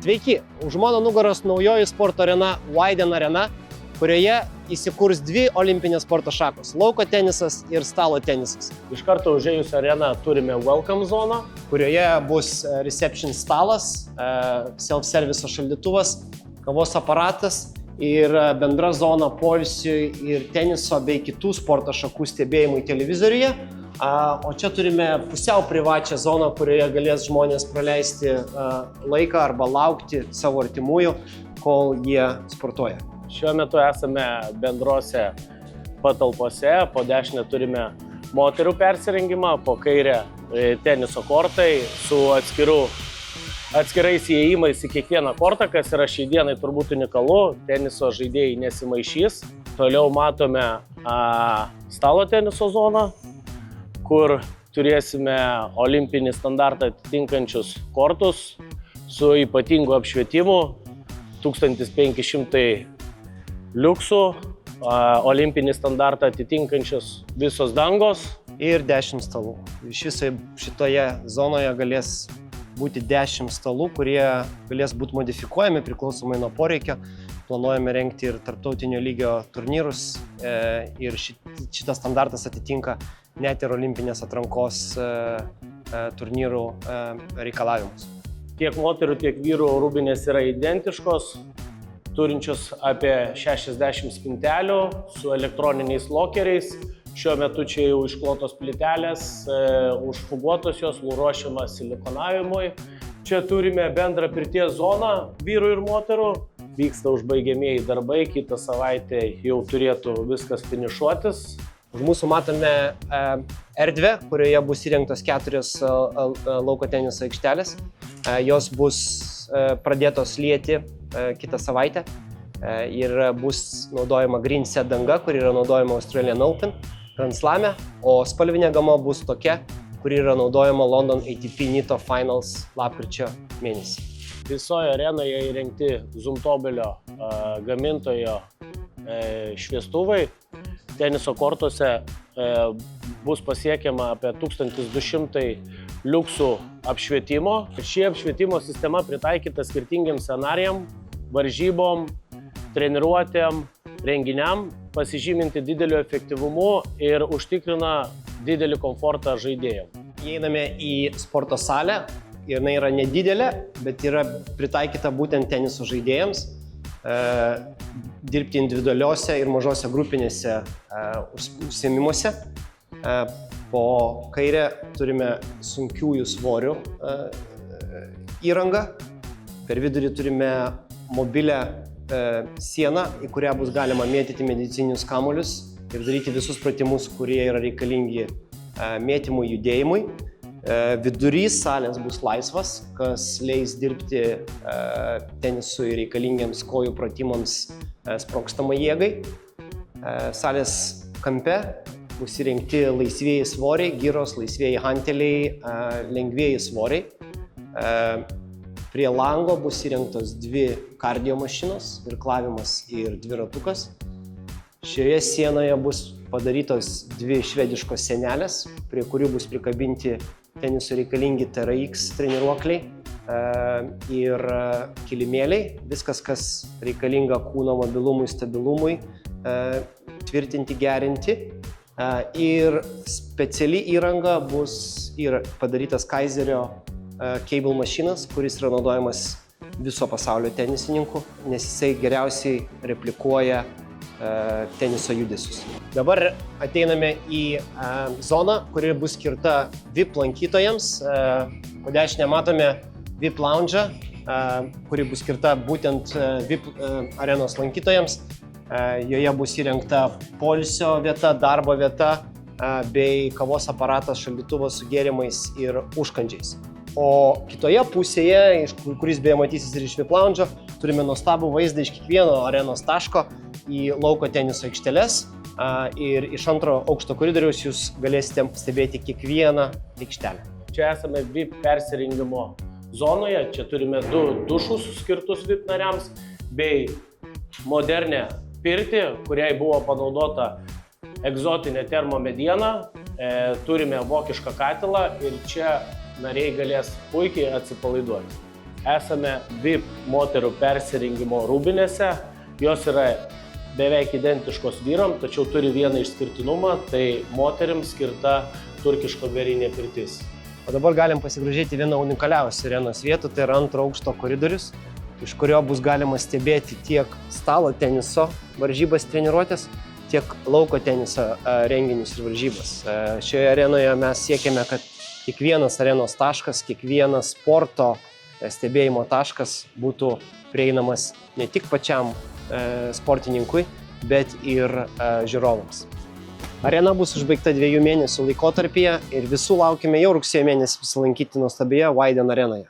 Sveiki, už mano nugaros naujoji sporto arena Widen Arena, kurioje įsikurs dvi olimpinės sporto šakos – lauko tenisas ir stalo tenisas. Iš karto užėjus areną turime welcome zoną, kurioje bus reception stalas, self-service šaldytuvas, kavos aparatas ir bendra zona poilsiui ir teniso bei kitų sporto šakų stebėjimui televizoriuje. O čia turime pusiau privačią zoną, kurioje galės žmonės praleisti laiką arba laukti savo artimųjų, kol jie sportuoja. Šiuo metu esame bendrose patalpose, po dešinę turime moterų persirengimą, po kairę teniso kortai su atskirais įėjimais į kiekvieną kortą, kas yra šiai dienai turbūt unikalu, teniso žaidėjai nesimaišys. Toliau matome stalo teniso zoną, kur turėsime olimpinį standartą atitinkančius kortus su ypatingu apšvietimu, 1500 liuksų, olimpinį standartą atitinkančios visos dangos. Ir 10 stalų. Iš viso šitoje zonoje galės būti 10 stalų, kurie galės būti modifikuojami priklausomai nuo poreikio. Planuojame rengti ir tarptautinio lygio turnyrus ir šitas standartas atitinka net ir olimpinės atrankos turnyrų reikalavimus. Tiek moterų, tiek vyrų rūbinės yra identiškos, turinčios apie 60 spintelių su elektroniniais lokeriais. Šiuo metu čia jau išklotos plytelės, užfuguotos jos, ruošiama silikonavimui. Čia turime bendrą pirties zoną vyrų ir moterų. Vyksta užbaigiamieji darbai, kitą savaitę jau turėtų viskas finišuotis. Už mūsų matome erdvę, kurioje bus įrengtos 4 lauko teniso aikštelės. Jos bus pradėtos lieti kitą savaitę ir bus naudojama green set danga, kuri yra naudojama Australian Open, Grand Slame, o spalvinė gama bus tokia, kuri yra naudojama London ATP Nitto Finals lapkričio mėnesį. Visoje arenoje įrengti Zumtobelio gamintojo šviestuvai. Teniso kortuose bus pasiekiama apie 1200 liuksų apšvietimo. Ši apšvietimo sistema pritaikyta skirtingiam scenarijam, varžybom, treniruotėm, renginiam, pasižyminti dideliu efektyvumu ir užtikrina didelį komfortą žaidėjam. Įeiname į sporto salę ir jinai yra nedidelė, bet yra pritaikyta būtent teniso žaidėjams. Dirbti individualiuose ir mažose grupinėse užsiėmimuose. Po kairę turime sunkiųjų svorių įrangą. Per vidurį turime mobilią sieną, į kurią bus galima mėtyti medicininius kamuolius ir daryti visus pratimus, kurie yra reikalingi mėtymui, judėjimui. Vidurys salės bus laisvas, kas leis dirbti tenisui reikalingiams kojų pratimams sprogstamai jėgai. Salės kampe bus įrengti laisvieji svoriai, gyros, laisvieji hanteliai, lengvieji svoriai. Prie lango bus įrengtos 2 kardio mašinos, irklavimas ir dviratukas. Šioje sienoje bus padarytos 2 švediškos sienelės, prie kurių bus prikabinti tenisui reikalingi TRX treniruokliai ir kilimėliai. Viskas, kas reikalinga kūno mobilumui, stabilumui, tvirtinti, gerinti. Ir speciali įranga bus ir padarytas Kaizerio cable mašinas, kuris yra naudojamas viso pasaulio tenisininkų, nes jisai geriausiai replikuoja teniso judesius. Dabar ateiname į zoną, kuri bus skirta VIP lankytojams. Po dešinę matome VIP lounge'ą, kuri bus skirta būtent VIP arenos lankytojams. Joje bus įrengta poilsio vieta, darbo vieta bei kavos aparatas, šaldytuvas su gėrimais ir užkandžiais. O kitoje pusėje, kuris beje matysis ir iš VIP lounge'o, turime nuostabų vaizdą iš kiekvieno arenos taško į lauko teniso aikšteles ir iš antro aukšto koridoriaus jūs galėsite stebėti kiekvieną aikštelę. Čia esame VIP persirengimo zonoje, čia turime 2 dušus skirtus VIP nariams bei modernę pirtį, kuriai buvo panaudota egzotinė termomediena. Turime vokišką katilą ir čia nariai galės puikiai atsipalaiduoti. esame VIP moterų persirengimo rūbinėse. Jos yra beveik identiškos vyram, tačiau turi vieną išskirtinumą, tai moterims skirta turkiško garinė pirtis. O dabar galim pasigrožėti vieną unikaliausią arenos vietą, tai yra antro aukšto koridorius, iš kurio bus galima stebėti tiek stalo teniso varžybas treniruotės, tiek lauko teniso renginius ir varžybas. Šioje arenoje mes siekiame, kad kiekvienas arenos taškas, kiekvienas sporto stebėjimo taškas būtų prieinamas ne tik pačiam sportininkui, bet ir žiūrovams. Arena bus užbaigta 2 mėnesių laikotarpyje ir visų laukime jau rugsėjo mėnesį apsilankyti nuostabioje Vaiden arenoje.